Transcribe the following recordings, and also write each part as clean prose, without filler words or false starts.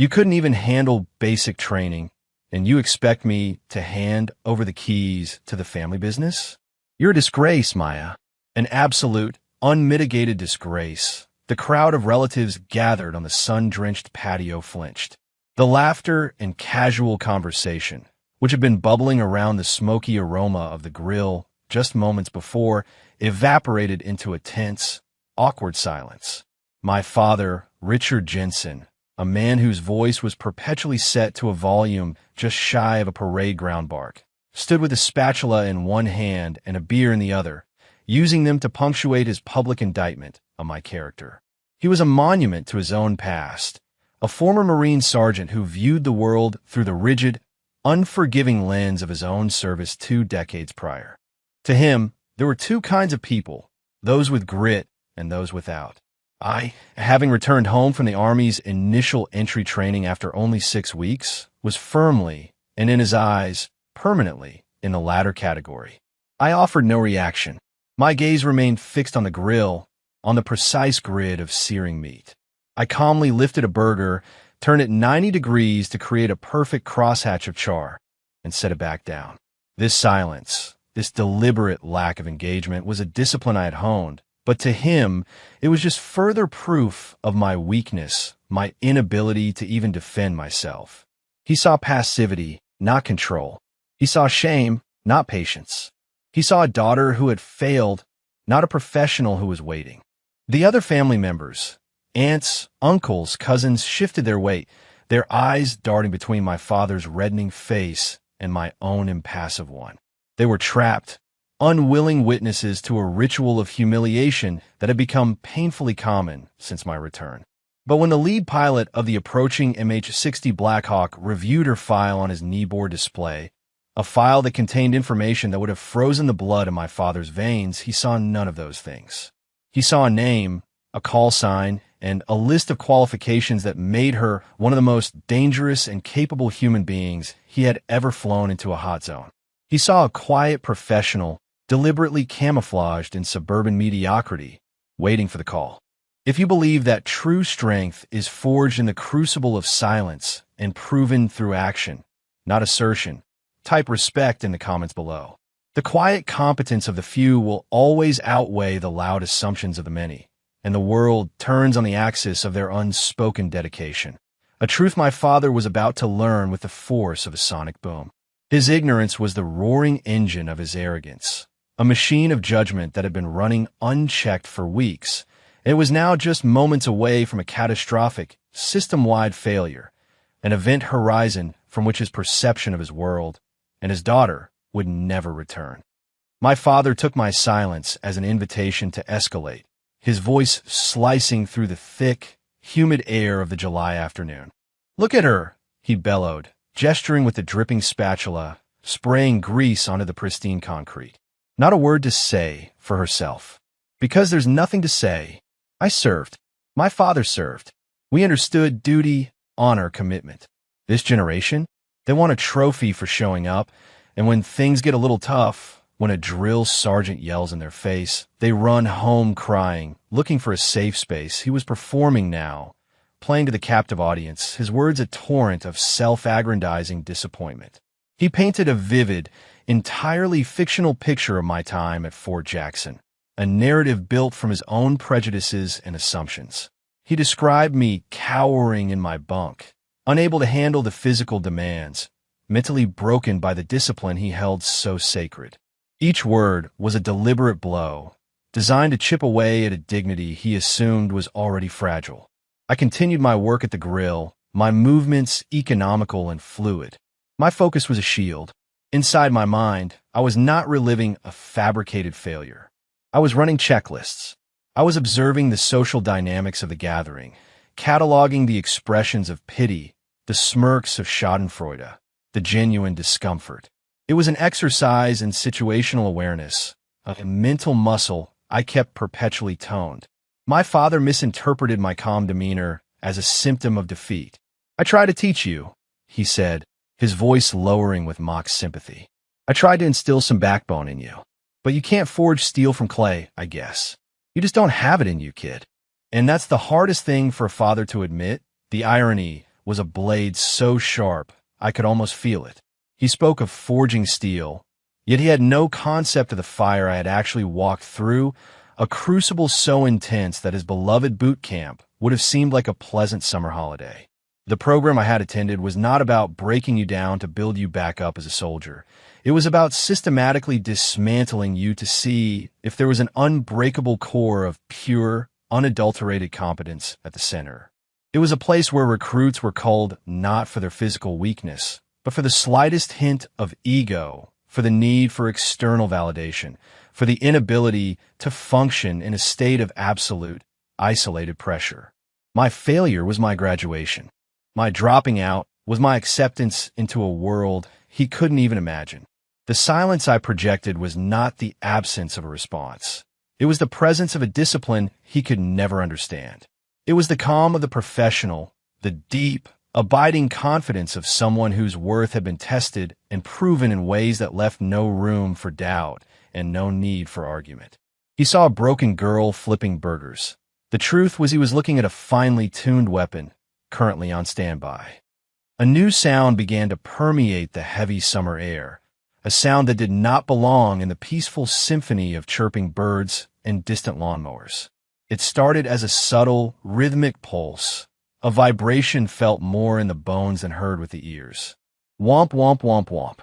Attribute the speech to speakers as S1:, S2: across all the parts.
S1: You couldn't even handle basic training, and you expect me to hand over the keys to the family business? You're a disgrace, Maya. An absolute, unmitigated disgrace. The crowd of relatives gathered on the sun-drenched patio flinched. The laughter and casual conversation, which had been bubbling around the smoky aroma of the grill just moments before, evaporated into a tense, awkward silence. My father, Richard Jensen, a man whose voice was perpetually set to a volume just shy of a parade ground bark, stood with a spatula in one hand and a beer in the other, using them to punctuate his public indictment of my character. He was a monument to his own past, a former Marine sergeant who viewed the world through the rigid, unforgiving lens of his own service 2 decades prior. To him, there were 2 kinds of people, those with grit and those without. I, having returned home from the Army's initial entry training after only 6 weeks, was firmly, and in his eyes, permanently, in the latter category. I offered no reaction. My gaze remained fixed on the grill, on the precise grid of searing meat. I calmly lifted a burger, turned it 90 degrees to create a perfect crosshatch of char, and set it back down. This silence, this deliberate lack of engagement, was a discipline I had honed, but to him, it was just further proof of my weakness, my inability to even defend myself. He saw passivity, not control. He saw shame, not patience. He saw a daughter who had failed, not a professional who was waiting. The other family members, aunts, uncles, cousins, shifted their weight, their eyes darting between my father's reddening face and my own impassive one. They were trapped, unwilling witnesses to a ritual of humiliation that had become painfully common since my return. But when the lead pilot of the approaching MH-60 Blackhawk reviewed her file on his kneeboard display, a file that contained information that would have frozen the blood in my father's veins, he saw none of those things. He saw a name, a call sign, and a list of qualifications that made her one of the most dangerous and capable human beings he had ever flown into a hot zone. He saw a quiet professional, deliberately camouflaged in suburban mediocrity, waiting for the call. If you believe that true strength is forged in the crucible of silence and proven through action, not assertion, type respect in the comments below. The quiet competence of the few will always outweigh the loud assumptions of the many, and the world turns on the axis of their unspoken dedication. A truth my father was about to learn with the force of a sonic boom. His ignorance was the roaring engine of his arrogance, a machine of judgment that had been running unchecked for weeks. It was now just moments away from a catastrophic, system-wide failure, an event horizon from which his perception of his world and his daughter would never return. My father took my silence as an invitation to escalate, his voice slicing through the thick, humid air of the July afternoon. "Look at her," he bellowed, gesturing with the dripping spatula, spraying grease onto the pristine concrete. Not a word to say for herself. Because there's nothing to say. I served. My father served. We understood duty, honor, commitment. This generation, they want a trophy for showing up, and when things get a little tough, when a drill sergeant yells in their face, they run home crying, looking for a safe space. He was performing now, playing to the captive audience, his words a torrent of self-aggrandizing disappointment. He painted a vivid, entirely fictional picture of my time at Fort Jackson, a narrative built from his own prejudices and assumptions. He described me cowering in my bunk, unable to handle the physical demands, mentally broken by the discipline he held so sacred. Each word was a deliberate blow, designed to chip away at a dignity he assumed was already fragile. I continued my work at the grill, my movements economical and fluid. My focus was a shield. Inside my mind, I was not reliving a fabricated failure. I was running checklists. I was observing the social dynamics of the gathering, cataloging the expressions of pity, the smirks of schadenfreude, the genuine discomfort. It was an exercise in situational awareness, a mental muscle I kept perpetually toned. My father misinterpreted my calm demeanor as a symptom of defeat. "I try to teach you," he said, his voice lowering with mock sympathy. "I tried to instill some backbone in you. But you can't forge steel from clay, I guess. You just don't have it in you, kid." And that's the hardest thing for a father to admit, the irony, was a blade so sharp I could almost feel it. He spoke of forging steel, yet he had no concept of the fire I had actually walked through, a crucible so intense that his beloved boot camp would have seemed like a pleasant summer holiday. The program I had attended was not about breaking you down to build you back up as a soldier. It was about systematically dismantling you to see if there was an unbreakable core of pure, unadulterated competence at the center. It was a place where recruits were culled not for their physical weakness, but for the slightest hint of ego, for the need for external validation, for the inability to function in a state of absolute, isolated pressure. My failure was my graduation. My dropping out was my acceptance into a world he couldn't even imagine. The silence I projected was not the absence of a response. It was the presence of a discipline he could never understand. It was the calm of the professional, the deep, abiding confidence of someone whose worth had been tested and proven in ways that left no room for doubt and no need for argument. He saw a broken girl flipping burgers. The truth was he was looking at a finely tuned weapon, currently on standby. A new sound began to permeate the heavy summer air, a sound that did not belong in the peaceful symphony of chirping birds and distant lawnmowers. It started as a subtle, rhythmic pulse, a vibration felt more in the bones than heard with the ears. Womp, womp, womp, womp.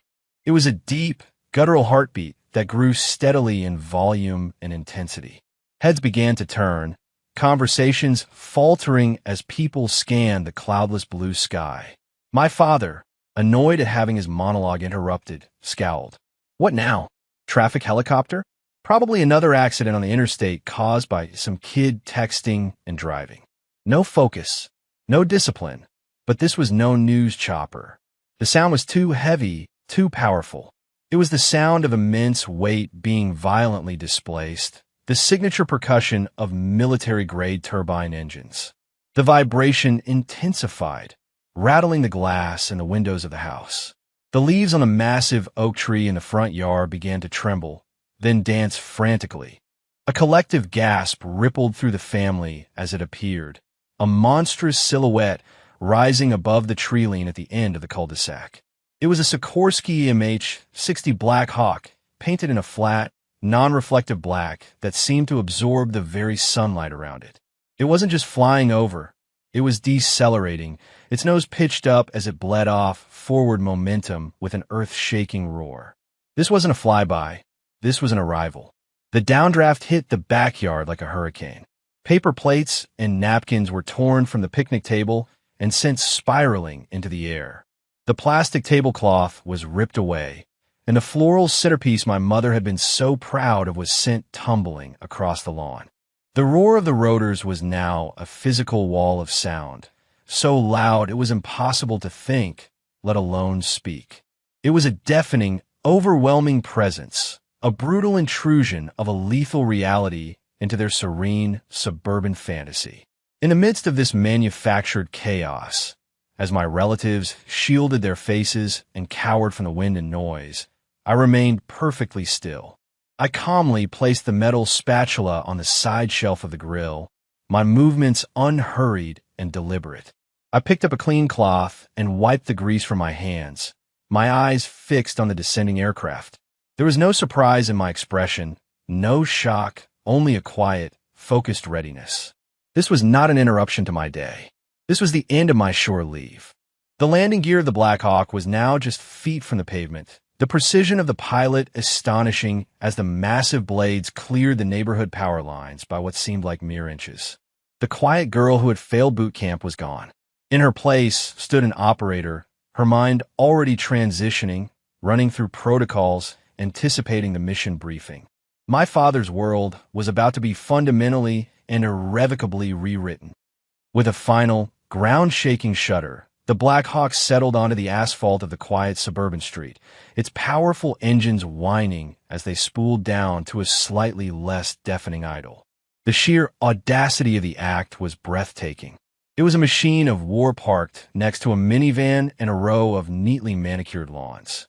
S1: It was a deep, guttural heartbeat that grew steadily in volume and intensity. Heads began to turn, conversations faltering as people scanned the cloudless blue sky. My father, annoyed at having his monologue interrupted, scowled. What now? Traffic helicopter? Probably another accident on the interstate caused by some kid texting and driving. No focus, no discipline, but this was no news chopper. The sound was too heavy, too powerful. It was the sound of immense weight being violently displaced, the signature percussion of military-grade turbine engines. The vibration intensified, rattling the glass in the windows of the house. The leaves on a massive oak tree in the front yard began to tremble, then dance frantically. A collective gasp rippled through the family as it appeared, a monstrous silhouette rising above the tree-line at the end of the cul-de-sac. It was a Sikorsky MH-60 Black Hawk, painted in a flat, non-reflective black that seemed to absorb the very sunlight around it. It wasn't just flying over, it was decelerating, its nose pitched up as it bled off forward momentum with an earth-shaking roar. This wasn't a flyby, this was an arrival. The downdraft hit the backyard like a hurricane. Paper plates and napkins were torn from the picnic table and sent spiraling into the air. The plastic tablecloth was ripped away, and the floral centerpiece my mother had been so proud of was sent tumbling across the lawn. The roar of the rotors was now a physical wall of sound, so loud it was impossible to think, let alone speak. It was a deafening, overwhelming presence, a brutal intrusion of a lethal reality into their serene, suburban fantasy. In the midst of this manufactured chaos, as my relatives shielded their faces and cowered from the wind and noise, I remained perfectly still. I calmly placed the metal spatula on the side shelf of the grill, my movements unhurried and deliberate. I picked up a clean cloth and wiped the grease from my hands, my eyes fixed on the descending aircraft. There was no surprise in my expression, no shock, only a quiet, focused readiness. This was not an interruption to my day. This was the end of my shore leave. The landing gear of the Black Hawk was now just feet from the pavement, the precision of the pilot astonishing as the massive blades cleared the neighborhood power lines by what seemed like mere inches. The quiet girl who had failed boot camp was gone. In her place stood an operator, her mind already transitioning, running through protocols, anticipating the mission briefing. My father's world was about to be fundamentally and irrevocably rewritten. With a final, ground-shaking shudder, the Black Hawk settled onto the asphalt of the quiet suburban street, its powerful engines whining as they spooled down to a slightly less deafening idle. The sheer audacity of the act was breathtaking. It was a machine of war parked next to a minivan and a row of neatly manicured lawns.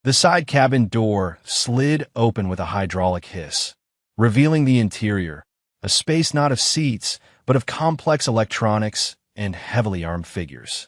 S1: The side cabin door slid open with a hydraulic hiss, revealing the interior, a space not of seats, but of complex electronics and heavily armed figures.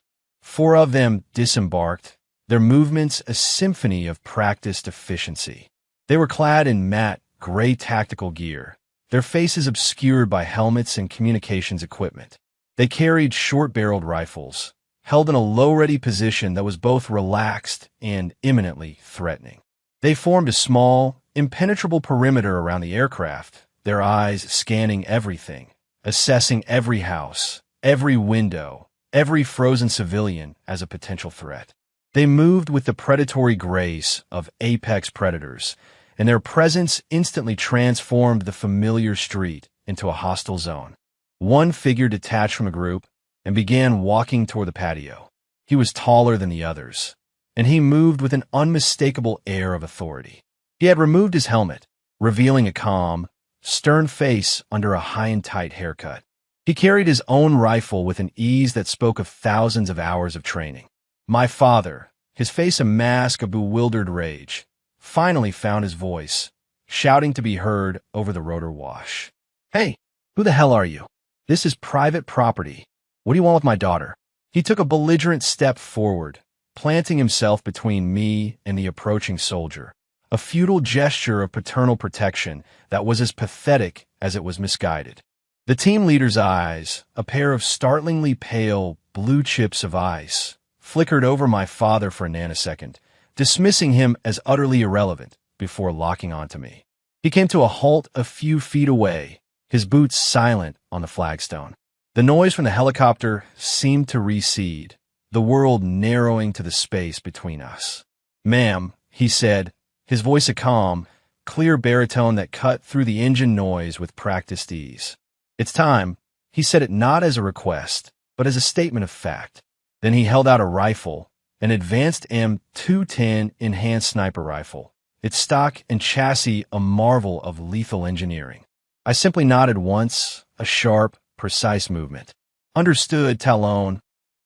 S1: 4 of them disembarked, their movements a symphony of practiced efficiency. They were clad in matte, gray tactical gear, their faces obscured by helmets and communications equipment. They carried short-barreled rifles, held in a low-ready position that was both relaxed and imminently threatening. They formed a small, impenetrable perimeter around the aircraft, their eyes scanning everything, assessing every house, every window, every frozen civilian as a potential threat. They moved with the predatory grace of apex predators, and their presence instantly transformed the familiar street into a hostile zone. One figure detached from a group and began walking toward the patio. He was taller than the others, and he moved with an unmistakable air of authority. He had removed his helmet, revealing a calm, stern face under a high and tight haircut. He carried his own rifle with an ease that spoke of thousands of hours of training. My father, his face a mask of bewildered rage, finally found his voice, shouting to be heard over the rotor wash. "Hey, who the hell are you? This is private property. What do you want with my daughter?" He took a belligerent step forward, planting himself between me and the approaching soldier, a futile gesture of paternal protection that was as pathetic as it was misguided. The team leader's eyes, a pair of startlingly pale, blue chips of ice, flickered over my father for a nanosecond, dismissing him as utterly irrelevant before locking onto me. He came to a halt a few feet away, his boots silent on the flagstone. The noise from the helicopter seemed to recede, the world narrowing to the space between us. "Ma'am," he said, his voice a calm, clear baritone that cut through the engine noise with practiced ease. "It's time." He said it not as a request, but as a statement of fact. Then he held out a rifle, an advanced M210 enhanced sniper rifle, its stock and chassis a marvel of lethal engineering. I simply nodded once, a sharp, precise movement. "Understood, Talon,"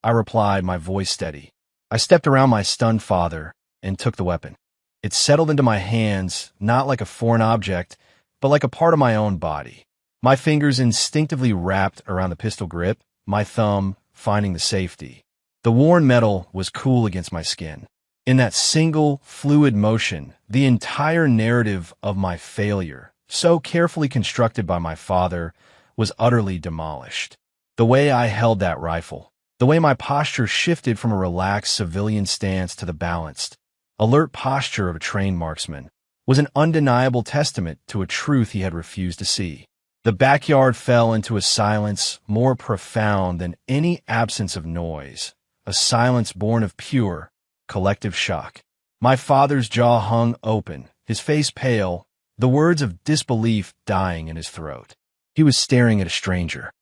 S1: I replied, my voice steady. I stepped around my stunned father and took the weapon. It settled into my hands, not like a foreign object, but like a part of my own body. My fingers instinctively wrapped around the pistol grip, my thumb finding the safety. The worn metal was cool against my skin. In that single, fluid motion, the entire narrative of my failure, so carefully constructed by my father, was utterly demolished. The way I held that rifle, the way my posture shifted from a relaxed civilian stance to the balanced, alert posture of a trained marksman, was an undeniable testament to a truth he had refused to see. The backyard fell into a silence more profound than any absence of noise, a silence born of pure, collective shock. My father's jaw hung open, his face pale, the words of disbelief dying in his throat. He was staring at a stranger.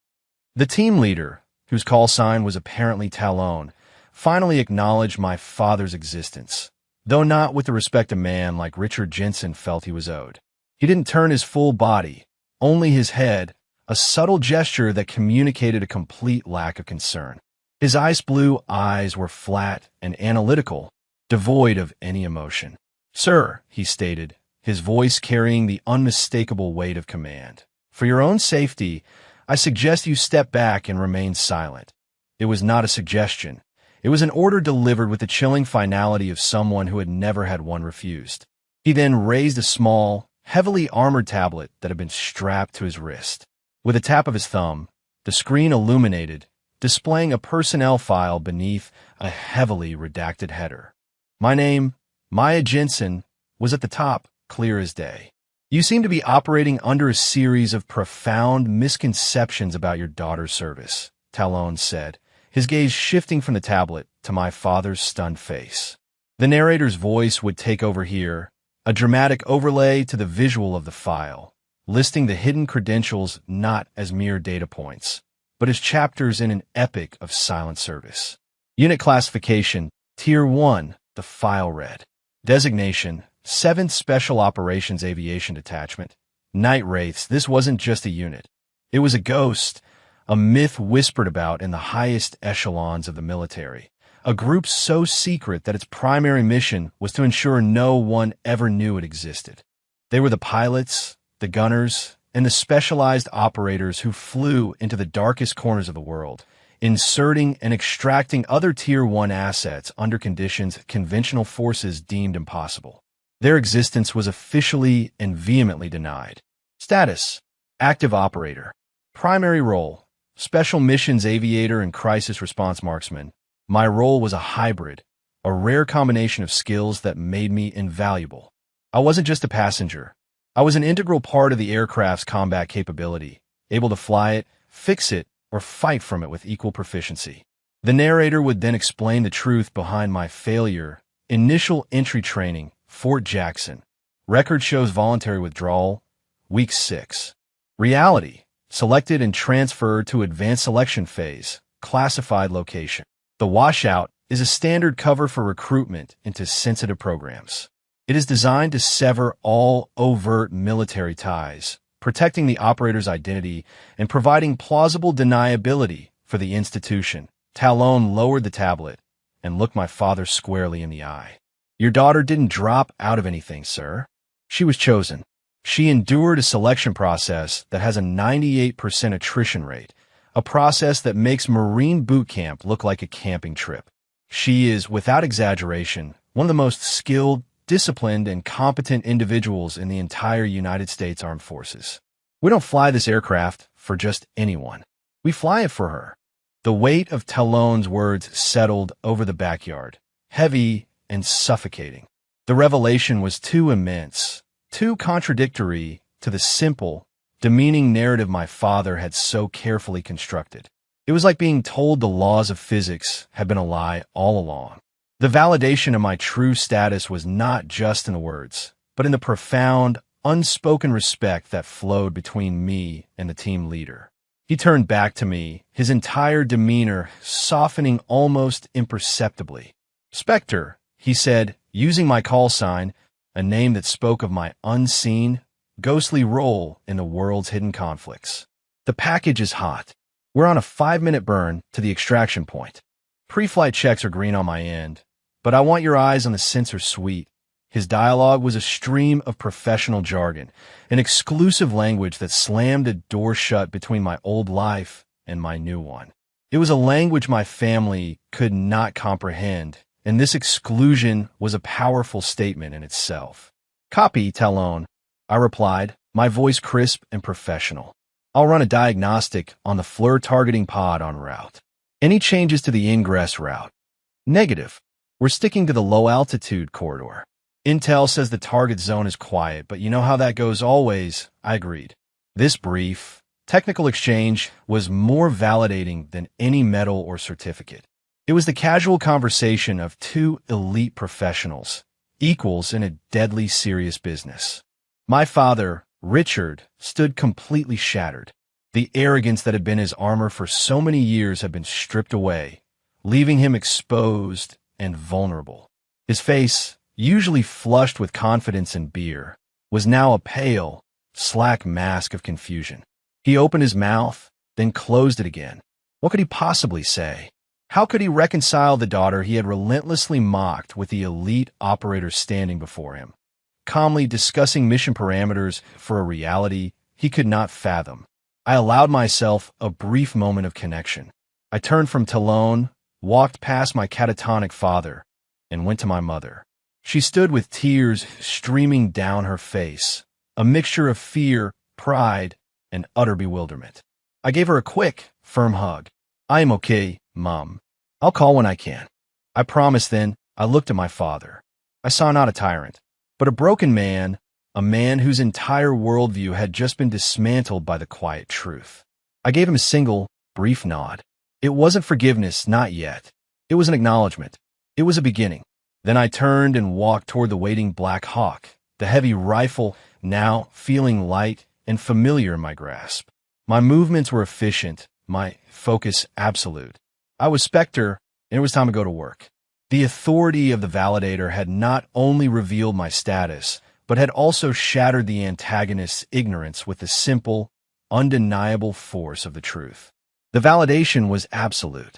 S1: The team leader, whose call sign was apparently Talon, finally acknowledged my father's existence, though not with the respect a man like Richard Jensen felt he was owed. He didn't turn his full body, only his head, a subtle gesture that communicated a complete lack of concern. His ice blue eyes were flat and analytical, devoid of any emotion. "Sir," he stated, his voice carrying the unmistakable weight of command, "for your own safety, I suggest you step back and remain silent." It was not a suggestion. It was an order delivered with the chilling finality of someone who had never had one refused. He then raised a small, heavily armored tablet that had been strapped to his wrist. With a tap of his thumb, the screen illuminated, displaying a personnel file beneath a heavily redacted header. My name, Maya Jensen, was at the top, clear as day. "You seem to be operating under a series of profound misconceptions about your daughter's service," Talon said, his gaze shifting from the tablet to my father's stunned face. The narrator's voice would take over here, a dramatic overlay to the visual of the file, listing the hidden credentials not as mere data points, but as chapters in an epic of silent service. Unit classification, Tier 1, the file read. Designation, 7th Special Operations Aviation Detachment. Night Wraiths, this wasn't just a unit. It was a ghost, a myth whispered about in the highest echelons of the military. A group so secret that its primary mission was to ensure no one ever knew it existed. They were the pilots, the gunners, and the specialized operators who flew into the darkest corners of the world, inserting and extracting other Tier 1 assets under conditions conventional forces deemed impossible. Their existence was officially and vehemently denied. Status: active operator. Primary role: special missions aviator and crisis response marksman. My role was a hybrid, a rare combination of skills that made me invaluable. I wasn't just a passenger. I was an integral part of the aircraft's combat capability, able to fly it, fix it, or fight from it with equal proficiency. The narrator would then explain the truth behind my failure. Initial entry training, Fort Jackson. Record shows voluntary withdrawal, week 6. Reality: selected and transferred to advanced selection phase, classified location. The washout is a standard cover for recruitment into sensitive programs. It is designed to sever all overt military ties, protecting the operator's identity and providing plausible deniability for the institution. Talon lowered the tablet and looked my father squarely in the eye. Your daughter didn't drop out of anything, sir. She was chosen. She endured a selection process that has a 98% attrition rate, a process that makes Marine boot camp look like a camping trip. She is, without exaggeration, one of the most skilled, disciplined, and competent individuals in the entire United States Armed Forces. We don't fly this aircraft for just anyone. We fly it for her. The weight of Talon's words settled over the backyard, heavy and suffocating. The revelation was too immense, too contradictory to the simple, demeaning narrative my father had so carefully constructed. It was like being told the laws of physics had been a lie all along. The validation of my true status was not just in the words, but in the profound, unspoken respect that flowed between me and the team leader. He turned back to me, his entire demeanor softening almost imperceptibly. "Spectre," he said, using my call sign, a name that spoke of my unseen, ghostly role in the world's hidden conflicts. "The package is hot. We're on a 5-minute burn to the extraction point. Pre-flight checks are green on my end, but I want your eyes on the sensor suite." His dialogue was a stream of professional jargon, an exclusive language that slammed a door shut between my old life and my new one. It was a language my family could not comprehend, and this exclusion was a powerful statement in itself. "Copy, Talon," I replied, my voice crisp and professional. "I'll run a diagnostic on the FLIR targeting pod en route. Any changes to the ingress route?" "Negative. We're sticking to the low-altitude corridor. Intel says the target zone is quiet, but you know how that goes always," I agreed. This brief, technical exchange was more validating than any medal or certificate. It was the casual conversation of two elite professionals, equals in a deadly serious business. My father, Richard, stood completely shattered. The arrogance that had been his armor for so many years had been stripped away, leaving him exposed and vulnerable. His face, usually flushed with confidence and beer, was now a pale, slack mask of confusion. He opened his mouth, then closed it again. What could he possibly say? How could he reconcile the daughter he had relentlessly mocked with the elite operator standing before him, calmly discussing mission parameters for a reality he could not fathom? I allowed myself a brief moment of connection. I turned from Talon, walked past my catatonic father, and went to my mother. She stood with tears streaming down her face, a mixture of fear, pride, and utter bewilderment. I gave her a quick, firm hug. "I am okay, Mom. I'll call when I can." I promised. Then I looked at my father. I saw not a tyrant, but a broken man, a man whose entire worldview had just been dismantled by the quiet truth. I gave him a single, brief nod. It wasn't forgiveness, not yet. It was an acknowledgement. It was a beginning. Then I turned and walked toward the waiting Black Hawk, the heavy rifle now feeling light and familiar in my grasp. My movements were efficient, my focus absolute. I was Spectre, and it was time to go to work. The authority of the validator had not only revealed my status, but had also shattered the antagonist's ignorance with the simple, undeniable force of the truth. The validation was absolute.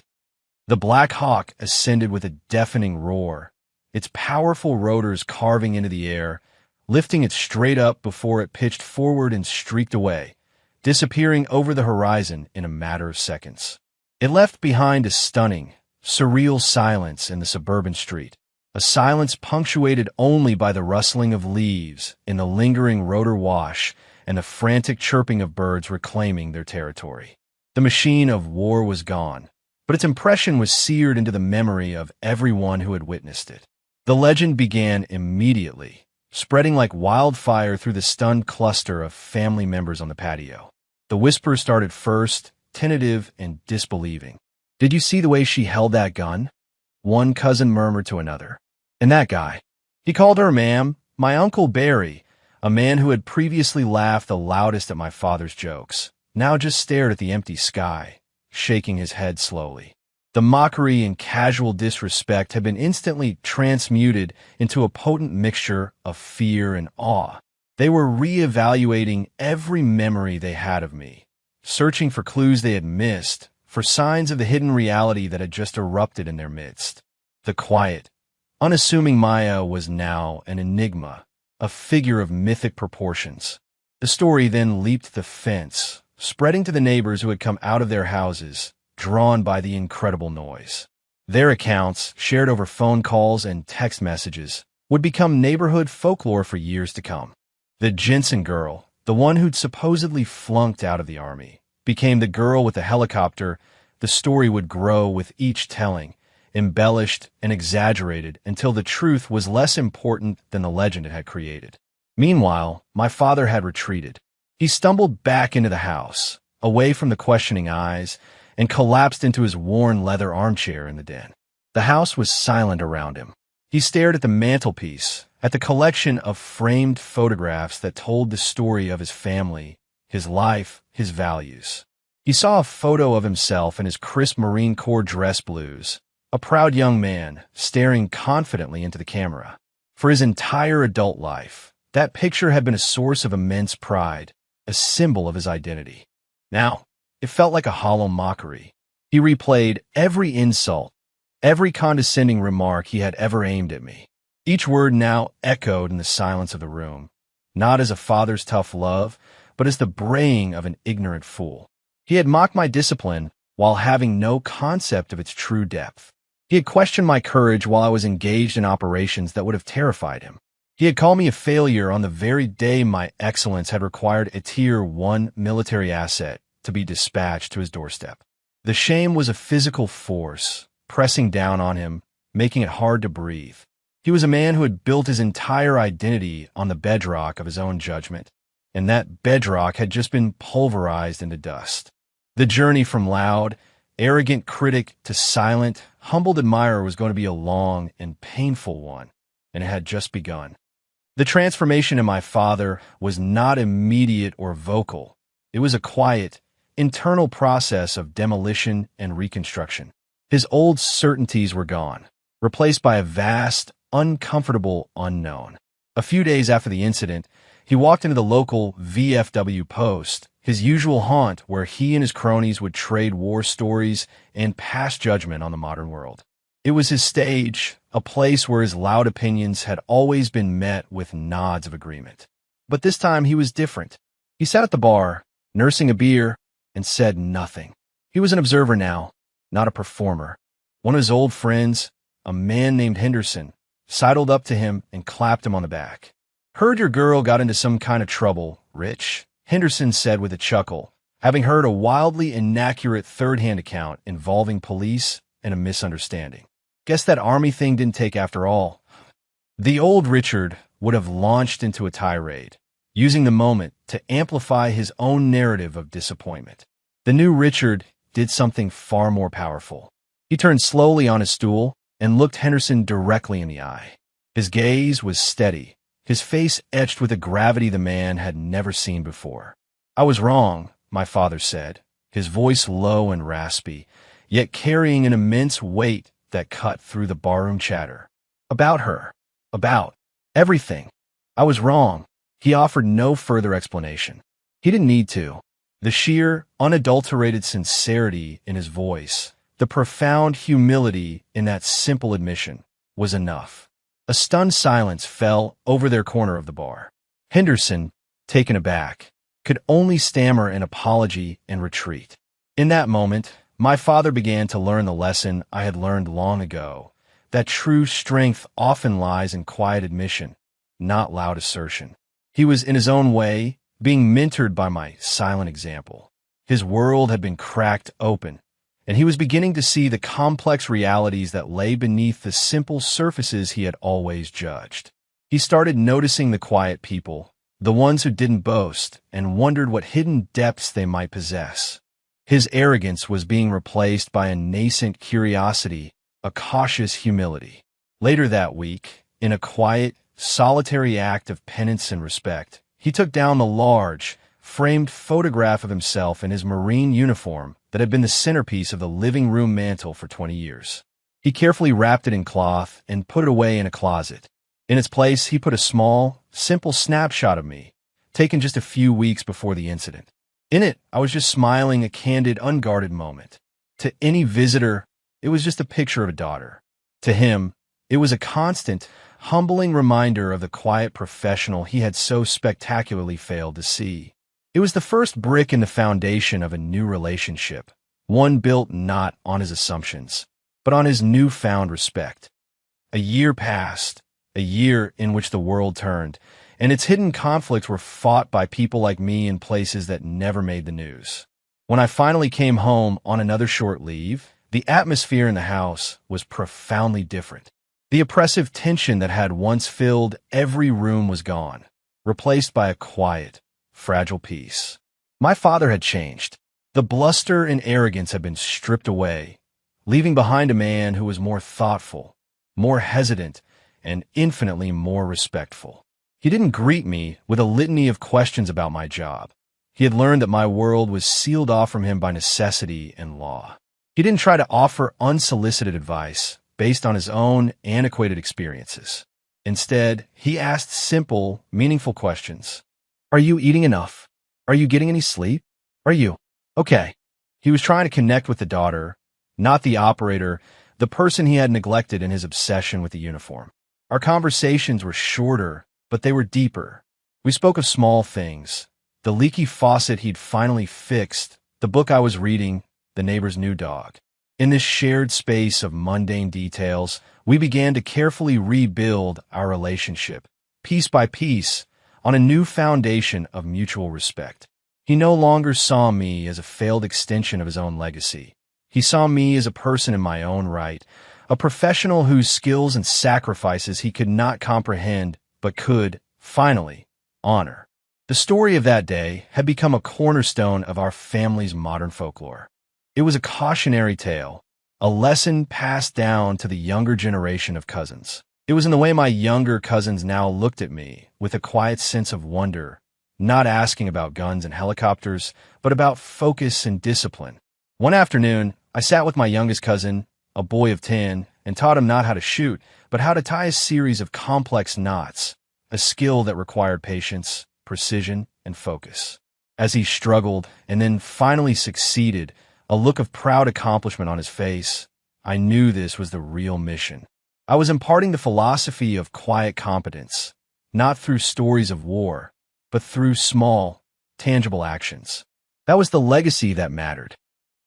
S1: The Black Hawk ascended with a deafening roar, its powerful rotors carving into the air, lifting it straight up before it pitched forward and streaked away, disappearing over the horizon in a matter of seconds. It left behind a stunning, surreal silence in the suburban street, a silence punctuated only by the rustling of leaves in the lingering rotor wash and the frantic chirping of birds reclaiming their territory. The machine of war was gone, but its impression was seared into the memory of everyone who had witnessed it. The legend began immediately, spreading like wildfire through the stunned cluster of family members on the patio. The whisper started first, tentative and disbelieving. "Did you see the way she held that gun?" One cousin murmured to another. "And that guy? He called her ma'am, my Uncle Barry," a man who had previously laughed the loudest at my father's jokes, now just stared at the empty sky, shaking his head slowly. The mockery and casual disrespect had been instantly transmuted into a potent mixture of fear and awe. They were re-evaluating every memory they had of me, searching for clues they had missed, for signs of the hidden reality that had just erupted in their midst. The quiet, unassuming Maya was now an enigma, a figure of mythic proportions. The story then leaped the fence, spreading to the neighbors who had come out of their houses, drawn by the incredible noise. Their accounts, shared over phone calls and text messages, would become neighborhood folklore for years to come. The Jensen girl, the one who'd supposedly flunked out of the army, became the girl with the helicopter. The story would grow with each telling, embellished and exaggerated until the truth was less important than the legend it had created. Meanwhile, my father had retreated. He stumbled back into the house, away from the questioning eyes, and collapsed into his worn leather armchair in the den. The house was silent around him. He stared at the mantelpiece, at the collection of framed photographs that told the story of his family, his life, his values. He saw a photo of himself in his crisp Marine Corps dress blues, a proud young man staring confidently into the camera. For his entire adult life, that picture had been a source of immense pride, a symbol of his identity. Now, it felt like a hollow mockery. He replayed every insult, every condescending remark he had ever aimed at me. Each word now echoed in the silence of the room, not as a father's tough love, but as the braying of an ignorant fool. He had mocked my discipline while having no concept of its true depth. He had questioned my courage while I was engaged in operations that would have terrified him. He had called me a failure on the very day my excellence had required a Tier 1 military asset to be dispatched to his doorstep. The shame was a physical force, pressing down on him, making it hard to breathe. He was a man who had built his entire identity on the bedrock of his own judgment, and that bedrock had just been pulverized into dust. The journey from loud, arrogant critic to silent, humbled admirer was going to be a long and painful one, and it had just begun. The transformation in my father was not immediate or vocal. It was a quiet, internal process of demolition and reconstruction. His old certainties were gone, replaced by a vast, uncomfortable unknown. A few days after the incident, he walked into the local VFW post, his usual haunt where he and his cronies would trade war stories and pass judgment on the modern world. It was his stage, a place where his loud opinions had always been met with nods of agreement. But this time he was different. He sat at the bar, nursing a beer, and said nothing. He was an observer now, not a performer. One of his old friends, a man named Henderson, sidled up to him and clapped him on the back. "Heard your girl got into some kind of trouble, Rich," Henderson said with a chuckle, having heard a wildly inaccurate third-hand account involving police and a misunderstanding. "Guess that army thing didn't take after all." The old Richard would have launched into a tirade, using the moment to amplify his own narrative of disappointment. The new Richard did something far more powerful. He turned slowly on his stool and looked Henderson directly in the eye. His gaze was steady, his face etched with a gravity the man had never seen before. "I was wrong," my father said, his voice low and raspy, yet carrying an immense weight that cut through the barroom chatter. "About her. About everything. I was wrong." He offered no further explanation. He didn't need to. The sheer, unadulterated sincerity in his voice, the profound humility in that simple admission, was enough. A stunned silence fell over their corner of the bar. Henderson, taken aback, could only stammer an apology and retreat. In that moment, my father began to learn the lesson I had learned long ago, that true strength often lies in quiet admission, not loud assertion. He was, in his own way, being mentored by my silent example. His world had been cracked open, and he was beginning to see the complex realities that lay beneath the simple surfaces he had always judged. He started noticing the quiet people, the ones who didn't boast, and wondered what hidden depths they might possess. His arrogance was being replaced by a nascent curiosity, a cautious humility. Later that week, in a quiet, solitary act of penance and respect, he took down the large, framed photograph of himself in his Marine uniform that had been the centerpiece of the living room mantel for 20 years. He carefully wrapped it in cloth and put it away in a closet. In its place, he put a small, simple snapshot of me, taken just a few weeks before the incident. In it, I was just smiling, a candid, unguarded moment. To any visitor, it was just a picture of a daughter. To him, it was a constant, humbling reminder of the quiet professional he had so spectacularly failed to see. It was the first brick in the foundation of a new relationship, one built not on his assumptions, but on his newfound respect. A year passed, a year in which the world turned, and its hidden conflicts were fought by people like me in places that never made the news. When I finally came home on another short leave, the atmosphere in the house was profoundly different. The oppressive tension that had once filled every room was gone, replaced by a quiet, fragile peace. My father had changed. The bluster and arrogance had been stripped away, leaving behind a man who was more thoughtful, more hesitant, and infinitely more respectful. He didn't greet me with a litany of questions about my job. He had learned that my world was sealed off from him by necessity and law. He didn't try to offer unsolicited advice based on his own antiquated experiences. Instead, he asked simple, meaningful questions. Are you eating enough? Are you getting any sleep? Are you okay? He was trying to connect with the daughter, not the operator, the person he had neglected in his obsession with the uniform. Our conversations were shorter, but they were deeper. We spoke of small things, the leaky faucet he'd finally fixed, the book I was reading, the neighbor's new dog. In this shared space of mundane details, we began to carefully rebuild our relationship, piece by piece, on a new foundation of mutual respect. He no longer saw me as a failed extension of his own legacy. He saw me as a person in my own right, a professional whose skills and sacrifices he could not comprehend but could, finally, honor. The story of that day had become a cornerstone of our family's modern folklore. It was a cautionary tale, a lesson passed down to the younger generation of cousins. It was in the way my younger cousins now looked at me, with a quiet sense of wonder, not asking about guns and helicopters, but about focus and discipline. One afternoon, I sat with my youngest cousin, a boy of 10, and taught him not how to shoot, but how to tie a series of complex knots, a skill that required patience, precision, and focus. As he struggled and then finally succeeded, a look of proud accomplishment on his face, I knew this was the real mission. I was imparting the philosophy of quiet competence, not through stories of war, but through small, tangible actions. That was the legacy that mattered.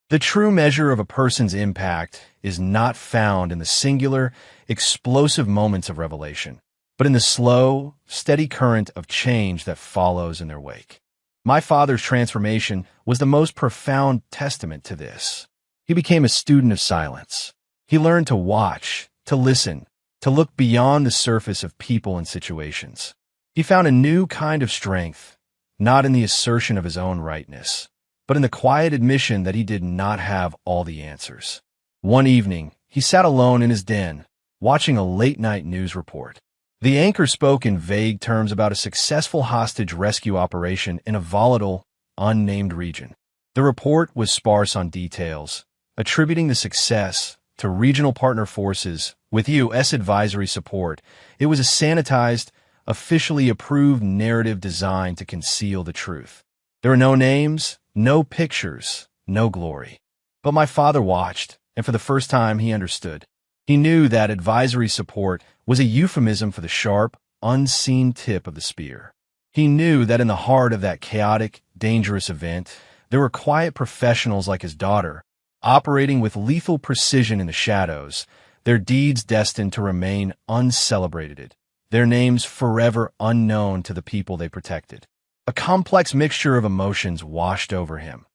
S1: The true measure of a person's impact is not found in the singular, explosive moments of revelation, but in the slow, steady current of change that follows in their wake. My father's transformation was the most profound testament to this. He became a student of silence. He learned to watch, to listen, to look beyond the surface of people and situations. He found a new kind of strength, not in the assertion of his own rightness, but in the quiet admission that he did not have all the answers. One evening, he sat alone in his den, watching a late-night news report. The anchor spoke in vague terms about a successful hostage rescue operation in a volatile, unnamed region. The report was sparse on details, attributing the success to regional partner forces with U.S. advisory support. It was a sanitized, officially approved narrative designed to conceal the truth. There were no names, no pictures, no glory. But my father watched, and for the first time he understood. He knew that advisory support was a euphemism for the sharp, unseen tip of the spear. He knew that in the heart of that chaotic, dangerous event, there were quiet professionals like his daughter, operating with lethal precision in the shadows, their deeds destined to remain uncelebrated, their names forever unknown to the people they protected. A complex mixture of emotions washed over him.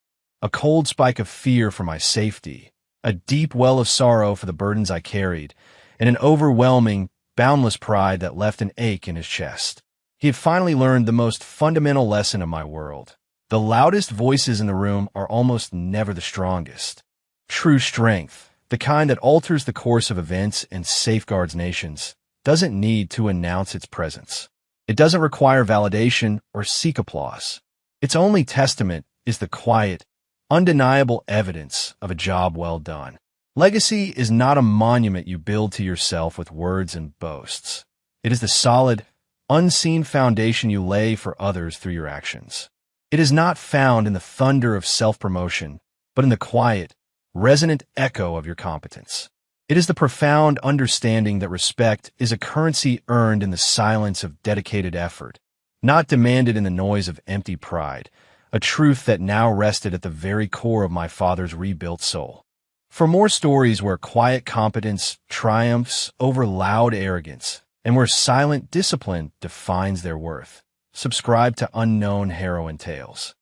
S1: A cold spike of fear for my safety, a deep well of sorrow for the burdens I carried, and an overwhelming, boundless pride that left an ache in his chest. He had finally learned the most fundamental lesson of my world. The loudest voices in the room are almost never the strongest. True strength, the kind that alters the course of events and safeguards nations, doesn't need to announce its presence. It doesn't require validation or seek applause. Its only testament is the quiet, undeniable evidence of a job well done. Legacy is not a monument you build to yourself with words and boasts. It is the solid, unseen foundation you lay for others through your actions. It is not found in the thunder of self-promotion, but in the quiet, resonant echo of your competence. It is the profound understanding that respect is a currency earned in the silence of dedicated effort, not demanded in the noise of empty pride, a truth that now rested at the very core of my father's rebuilt soul. For more stories where quiet competence triumphs over loud arrogance, and where silent discipline defines their worth, subscribe to Unknown Heroine Tales.